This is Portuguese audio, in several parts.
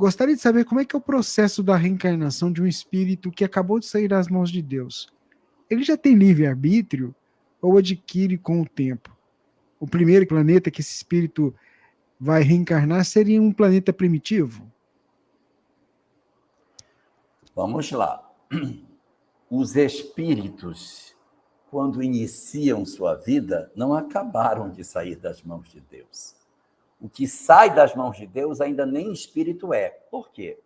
Gostaria de saber como é que é o processo da reencarnação de um espírito que acabou de sair das mãos de Deus. Ele já tem livre-arbítrio ou adquire com o tempo? O primeiro planeta que esse espírito vai reencarnar seria um planeta primitivo? Vamos lá. Os espíritos, quando iniciam sua vida, não acabaram de sair das mãos de Deus. O que sai das mãos de Deus ainda nem espírito é. Por quê?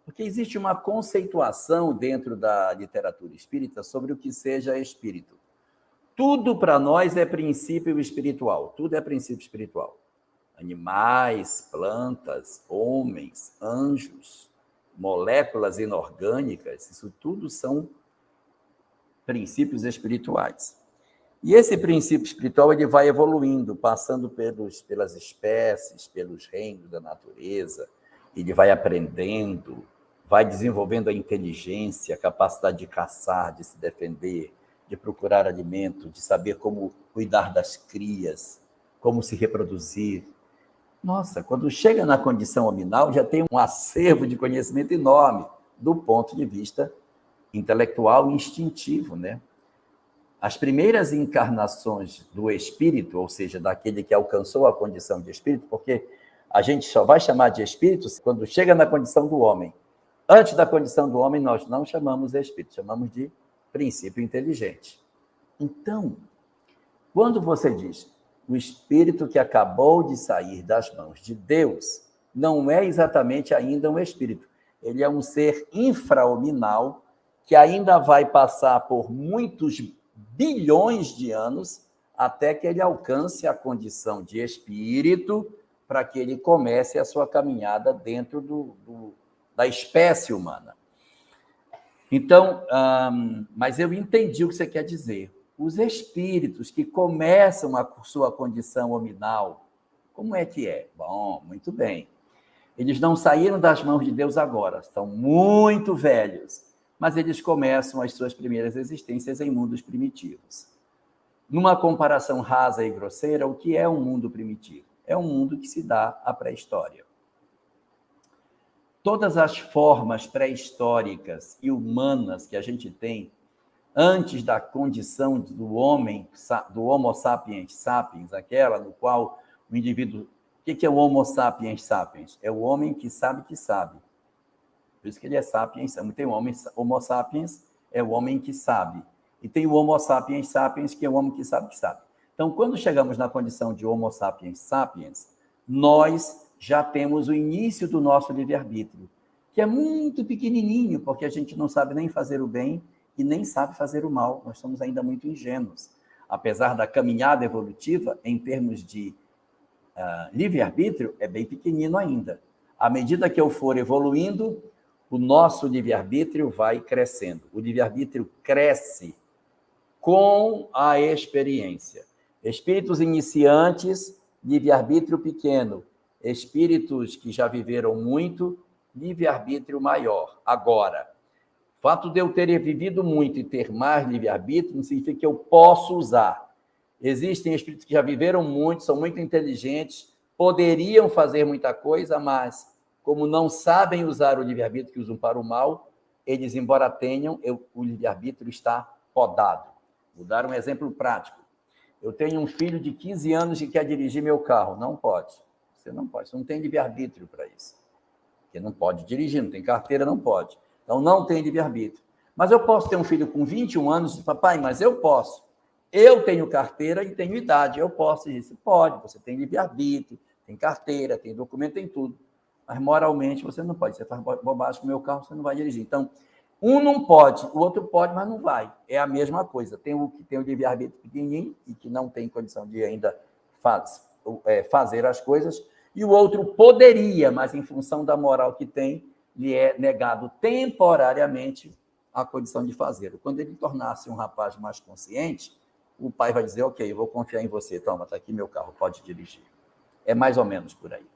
Porque existe uma conceituação dentro da literatura espírita sobre o que seja espírito. Tudo para nós é princípio espiritual, tudo é princípio espiritual. Animais, plantas, homens, anjos, moléculas inorgânicas, isso tudo são princípios espirituais. E esse princípio espiritual ele vai evoluindo, passando pelas espécies, pelos reinos da natureza, ele vai aprendendo, vai desenvolvendo a inteligência, a capacidade de caçar, de se defender, de procurar alimento, de saber como cuidar das crias, como se reproduzir. Nossa, quando chega na condição hominal, já tem um acervo de conhecimento enorme do ponto de vista intelectual e instintivo, né? As primeiras encarnações do espírito, ou seja, daquele que alcançou a condição de espírito, porque a gente só vai chamar de espírito quando chega na condição do homem. Antes da condição do homem, nós não chamamos de espírito, chamamos de princípio inteligente. Então, quando você diz o espírito que acabou de sair das mãos de Deus, não é exatamente ainda um espírito. Ele é um ser infrahominal que ainda vai passar por muitos bilhões de anos até que ele alcance a condição de espírito para que ele comece a sua caminhada dentro da espécie humana. Então, mas eu entendi o que você quer dizer. Os espíritos que começam a sua condição hominal, como é que é? Bom, muito bem. Eles não saíram das mãos de Deus agora, estão muito velhos, mas eles começam as suas primeiras existências em mundos primitivos. Numa comparação rasa e grosseira, o que é um mundo primitivo? É um mundo que se dá à pré-história. Todas as formas pré-históricas e humanas que a gente tem antes da condição do homem, do Homo sapiens sapiens, aquela no qual o indivíduo... O que é o Homo sapiens sapiens? É o homem que sabe que sabe. Por isso que ele é sapiens. Tem o Homo sapiens, é o homem que sabe. E tem o Homo sapiens sapiens, que é o homem que sabe que sabe. Então, quando chegamos na condição de Homo sapiens sapiens, nós já temos o início do nosso livre-arbítrio, que é muito pequenininho, porque a gente não sabe nem fazer o bem e nem sabe fazer o mal. Nós somos ainda muito ingênuos. Apesar da caminhada evolutiva, em termos de livre-arbítrio, é bem pequenino ainda. À medida que eu for evoluindo, o nosso livre-arbítrio vai crescendo. O livre-arbítrio cresce com a experiência. Espíritos iniciantes, livre-arbítrio pequeno. Espíritos que já viveram muito, livre-arbítrio maior. Agora, o fato de eu ter vivido muito e ter mais livre-arbítrio não significa que eu posso usar. Existem espíritos que já viveram muito, são muito inteligentes, poderiam fazer muita coisa, mas como não sabem usar o livre-arbítrio, que usam para o mal, eles, embora tenham, o livre-arbítrio está podado. Vou dar um exemplo prático. Eu tenho um filho de 15 anos que quer dirigir meu carro. Não pode. Você não pode. Você não tem livre-arbítrio para isso. Porque não pode dirigir, não tem carteira, não pode. Então, não tem livre-arbítrio. Mas eu posso ter um filho com 21 anos e papai, mas eu posso. Eu tenho carteira e tenho idade, eu posso. Ele disse, pode, você tem livre-arbítrio, tem carteira, tem documento, tem tudo. Mas moralmente você não pode. Você faz bobagem com o meu carro, você não vai dirigir. Então, um não pode, o outro pode, mas não vai. É a mesma coisa. Tem o que tem o livre-arbítrio pequenininho e que não tem condição de ainda fazer as coisas, e o outro poderia, mas em função da moral que tem, lhe é negado temporariamente a condição de fazer. Quando ele tornar-se um rapaz mais consciente, o pai vai dizer, ok, eu vou confiar em você, toma, está aqui meu carro, pode dirigir. É mais ou menos por aí.